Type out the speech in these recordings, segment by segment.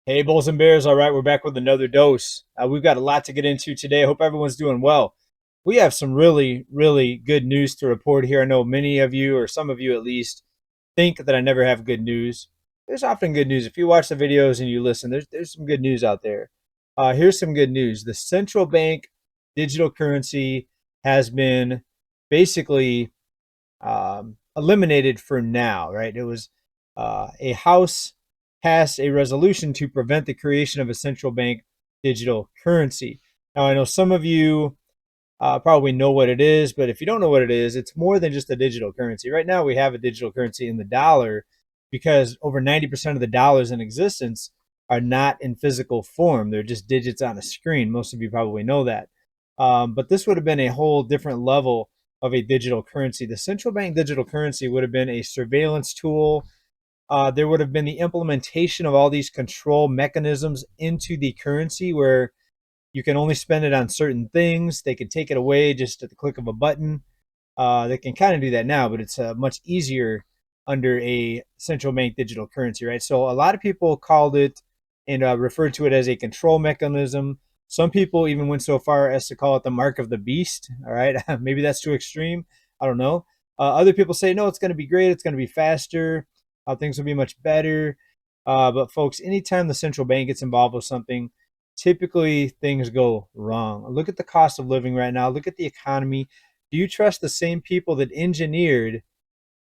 Hey, Bulls and Bears. All right, we're back with another dose. We've got a lot to get into today. I hope everyone's doing well. We have some really, really good news to report here. I know many of you, or some of you at least, think that I never have good news. There's often good news. If you watch the videos and you listen, there's some good news out there. Here's some good news. The central bank digital currency has been basically eliminated for now, right? It was a House passed a resolution to prevent the creation of a central bank digital currency. Now, I know some of you probably know what it is, but if you don't know what it is, it's more than just a digital currency. Right now, we have a digital currency in the dollar because over 90% of the dollars in existence are not in physical form. They're just digits on a screen. Most of you probably know that. But this would have been a whole different level of a digital currency. The central bank digital currency would have been a surveillance tool. There would have been the implementation of all these control mechanisms into the currency where you can only spend it on certain things. They can take it away just at the click of a button. They can kind of do that now, but it's much easier under a central bank digital currency, right? So a lot of people called it and referred to it as a control mechanism. Some people even went so far as to call it the mark of the beast. All right, maybe that's too extreme. I don't know. Other people say no, it's going to be great. It's going to be faster. Things will be much better. But folks, anytime the central bank gets involved with something, typically things go wrong. Look at the cost of living right now. Look at the economy. Do you trust the same people that engineered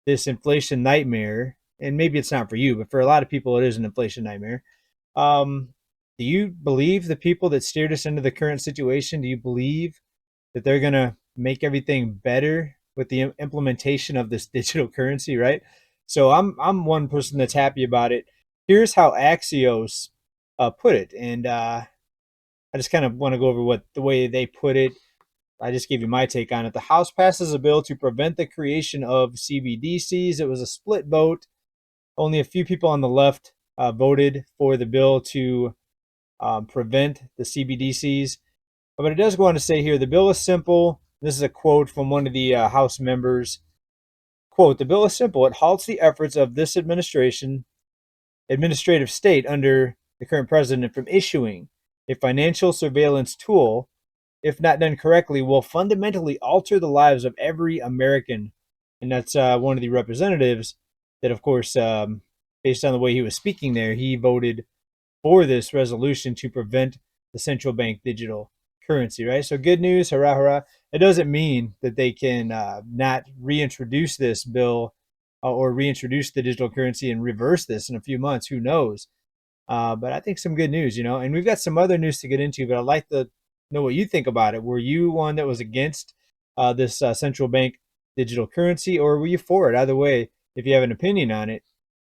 this inflation nightmare? And maybe it's not for you, but for a lot of people, it is an inflation nightmare. Um, do you believe the people that steered us into the current situation? Do you believe that they're going to make everything better with the implementation of this digital currency, right? So I'm one person that's happy about it. Here's how Axios put it, and I just kind of want to go over what the way they put it. I just gave you my take on it. The House passes a bill to prevent the creation of CBDCs. It was a split vote. Only a few people on the left voted for the bill to prevent the CBDCs. But it does go on to say here the bill is simple. This is a quote from one of the House members. Quote, the bill is simple. It halts the efforts of this administrative state under the current president from issuing a financial surveillance tool, if not done correctly, will fundamentally alter the lives of every American. And that's one of the representatives that, of course, based on the way he was speaking there, he voted for this resolution to prevent the central bank digital currency, right? So good news, hurrah, hurrah. It doesn't mean that they can not reintroduce this bill or reintroduce the digital currency and reverse this in a few months. Who knows? But I think some good news, and we've got some other news to get into, but I'd like to know what you think about it. Were you one that was against this central bank digital currency, or were you for it? Either way, if you have an opinion on it,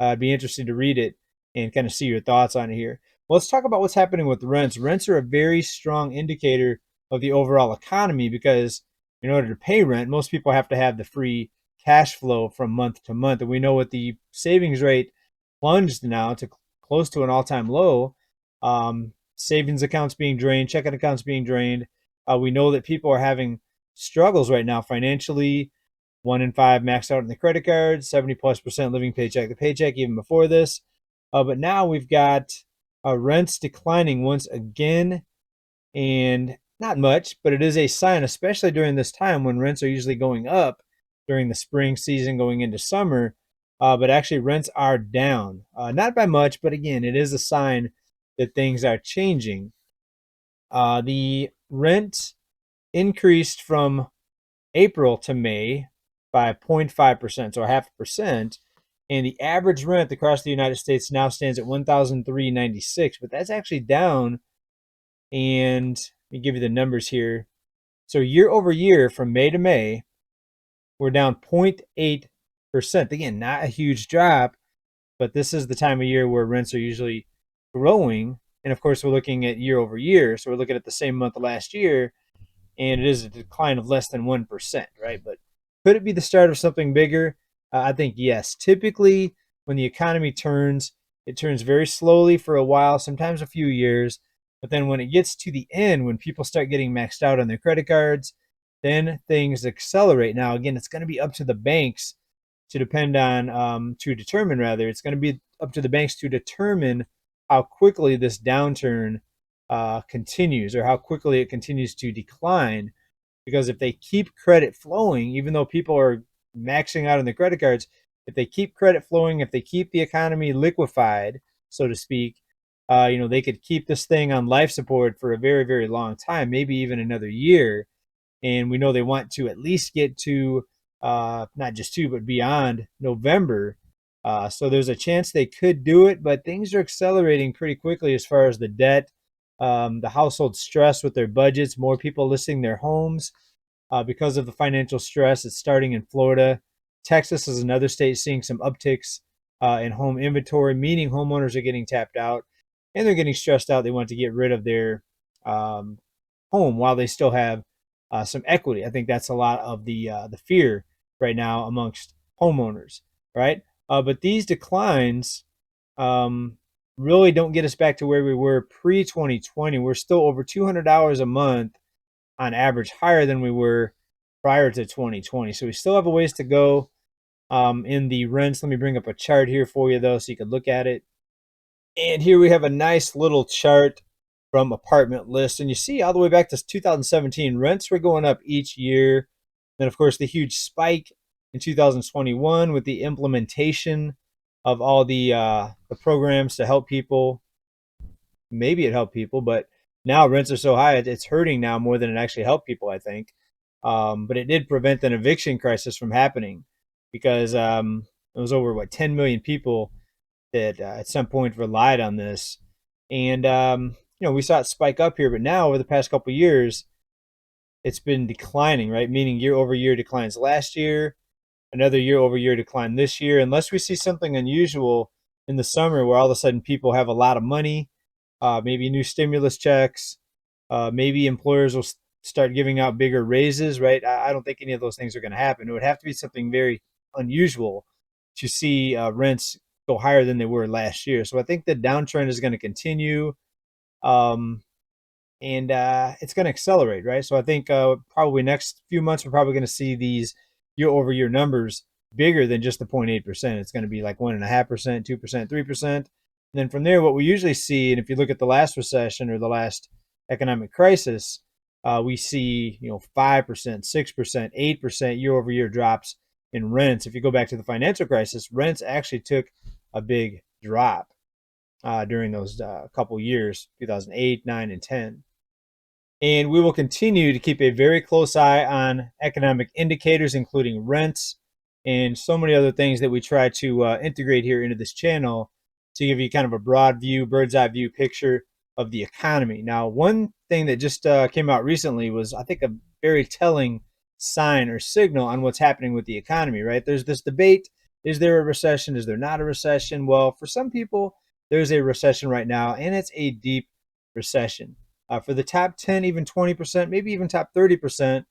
I'd be interested to read it and kind of see your thoughts on it here. Well, let's talk about what's happening with rents. Rents are a very strong indicator of the overall economy because in order to pay rent, most people have to have the free cash flow from month to month. And we know with the savings rate plunged now to close to an all-time low, savings accounts being drained, checking accounts being drained. We know that people are having struggles right now financially. 1 in 5 maxed out on the credit card, 70+% living paycheck to paycheck even before this. But now we've got rents declining once again, and not much, but it is a sign, especially during this time when rents are usually going up during the spring season going into summer. But actually, rents are down, not by much, but again, it is a sign that things are changing. The rent increased from April to May by 0.5%, so a half a percent. And the average rent across the United States now stands at 1,396, but that's actually down. And let me give you the numbers here. So year over year from May to May, we're down 0.8%. Again, not a huge drop, but this is the time of year where rents are usually growing. And of course, we're looking at year over year. So we're looking at the same month of last year, and it is a decline of less than 1%, right? But could it be the start of something bigger? I think yes. Typically, when the economy turns, it turns very slowly for a while, sometimes a few years. But then when it gets to the end, when people start getting maxed out on their credit cards, then things accelerate. Now, again, it's going to be up to the banks to determine rather, it's going to be up to the banks to determine how quickly this downturn continues, or how quickly it continues to decline. Because if they keep credit flowing, even though people are maxing out on their credit cards, if they keep credit flowing, if they keep the economy liquefied, so to speak, they could keep this thing on life support for a very, very long time, maybe even another year. And we know they want to at least get to not just two, but beyond November. So there's a chance they could do it, but things are accelerating pretty quickly as far as the debt, the household stress with their budgets, more people listing their homes because of the financial stress. It's starting in Florida. Texas is another state seeing some upticks in home inventory, meaning homeowners are getting tapped out and they're getting stressed out. They want to get rid of their um, home while they still have some equity. I think that's a lot of the fear right now amongst homeowners, right? But these declines um, really don't get us back to where we were pre 2020. We're still over $200 a month on average, higher than we were prior to 2020. So we still have a ways to go in the rents. Let me bring up a chart here for you, though, so you can look at it. And here we have a nice little chart from Apartment List. And you see all the way back to 2017, rents were going up each year. Then, of course, the huge spike in 2021 with the implementation of all the programs to help people. Maybe it helped people, but now rents are so high, it's hurting now more than it actually helped people, I think. But it did prevent an eviction crisis from happening because it was over, 10 million people that at some point relied on this. And, we saw it spike up here, but now over the past couple of years, it's been declining, right? Meaning year over year declines last year, another year over year decline this year, unless we see something unusual in the summer where all of a sudden people have a lot of money, maybe new stimulus checks, maybe employers will start giving out bigger raises, right? I don't think any of those things are going to happen. It would have to be something very unusual to see rents go higher than they were last year. So I think the downtrend is going to continue. Um, and it's going to accelerate, right? So I think probably next few months we're probably going to see these year over year numbers bigger than just the 0.8%. It's going to be like 1.5%, 2%, 3%. And then from there, what we usually see, and if you look at the last recession or the last economic crisis, we see 5%, 6%, 8% year over year drops in rents. If you go back to the financial crisis, rents actually took a big drop during those couple years, 2008, 9, and 10. And we will continue to keep a very close eye on economic indicators, including rents and so many other things that we try to integrate here into this channel to give you kind of a broad view, bird's eye view picture of the economy. Now, one thing that just came out recently was, I think, a very telling sign or signal on what's happening with the economy, right? There's this debate. Is there a recession? Is there not a recession? Well, for some people, there's a recession right now, and it's a deep recession. For the top 10, even 20%, maybe even top 30%,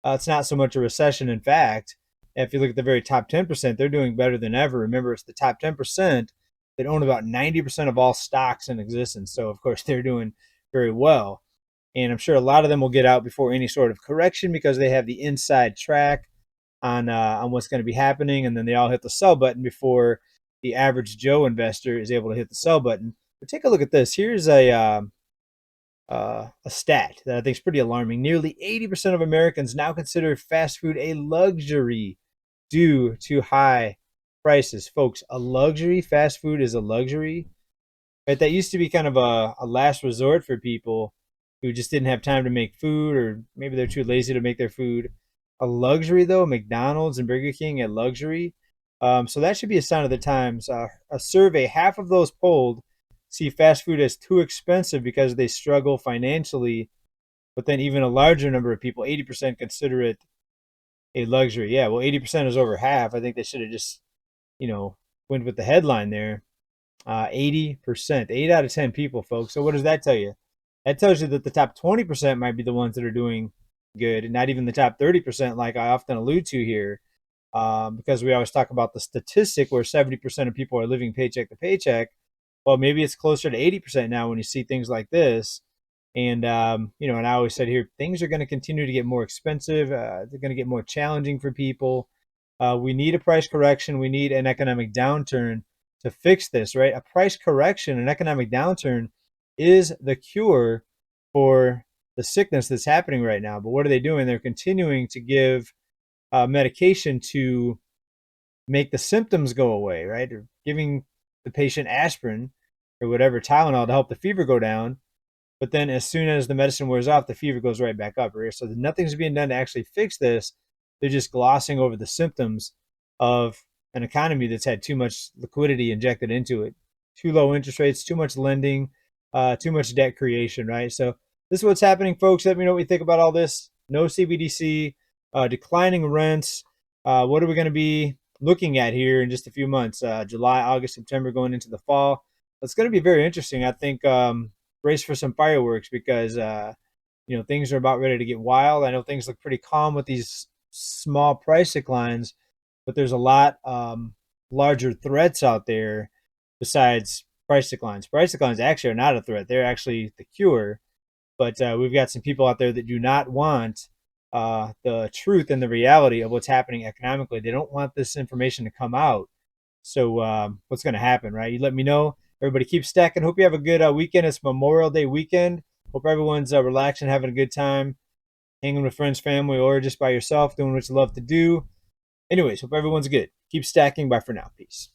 it's not so much a recession. In fact, if you look at the very top 10%, they're doing better than ever. Remember, it's the top 10% that own about 90% of all stocks in existence. So, of course, they're doing very well. And I'm sure a lot of them will get out before any sort of correction because they have the inside track on what's going to be happening. And then they all hit the sell button before the average Joe investor is able to hit the sell button. But take a look at this. Here's a stat that I think is pretty alarming. Nearly 80% of Americans now consider fast food a luxury due to high prices. Folks, a luxury, fast food is a luxury. Right? That used to be kind of a last resort for people who just didn't have time to make food, or maybe they're too lazy to make their food. A luxury, though, McDonald's and Burger King, a luxury. So that should be a sign of the times. A survey, half of those polled see fast food as too expensive because they struggle financially. But then even a larger number of people, 80%, consider it a luxury. Yeah, well, 80% is over half. I think they should have just, went with the headline there. 80%, 8 out of 10 people, folks. So what does that tell you? That tells you that the top 20% might be the ones that are doing good, and not even the top 30%, like I often allude to here, because we always talk about the statistic where 70% of people are living paycheck to paycheck. Well, maybe it's closer to 80% now when you see things like this. And, and I always said here, things are going to continue to get more expensive. They're going to get more challenging for people. We need a price correction. We need an economic downturn to fix this, right? A price correction, an economic downturn is the cure for the sickness that's happening right now. But what are they doing? They're continuing to give medication to make the symptoms go away, right? They're giving the patient aspirin or whatever, Tylenol, to help the fever go down. But then as soon as the medicine wears off, the fever goes right back up, right? So nothing's being done to actually fix this. They're just glossing over the symptoms of an economy that's had too much liquidity injected into it. Too low interest rates, too much lending, too much debt creation, right? So this is what's happening, folks. Let me know what you think about all this. No CBDC, declining rents. What are we going to be looking at here in just a few months? July, August, September, going into the fall. It's going to be very interesting. I think brace for some fireworks because things are about ready to get wild. I know things look pretty calm with these small price declines, but there's a lot larger threats out there besides price declines. Price declines actually are not a threat; they're actually the cure. But we've got some people out there that do not want the truth and the reality of what's happening economically. They don't want this information to come out. So what's going to happen, right? You let me know. Everybody keep stacking. Hope you have a good weekend. It's Memorial Day weekend. Hope everyone's relaxing, having a good time, hanging with friends, family, or just by yourself, doing what you love to do. Anyways, hope everyone's good. Keep stacking. Bye for now. Peace.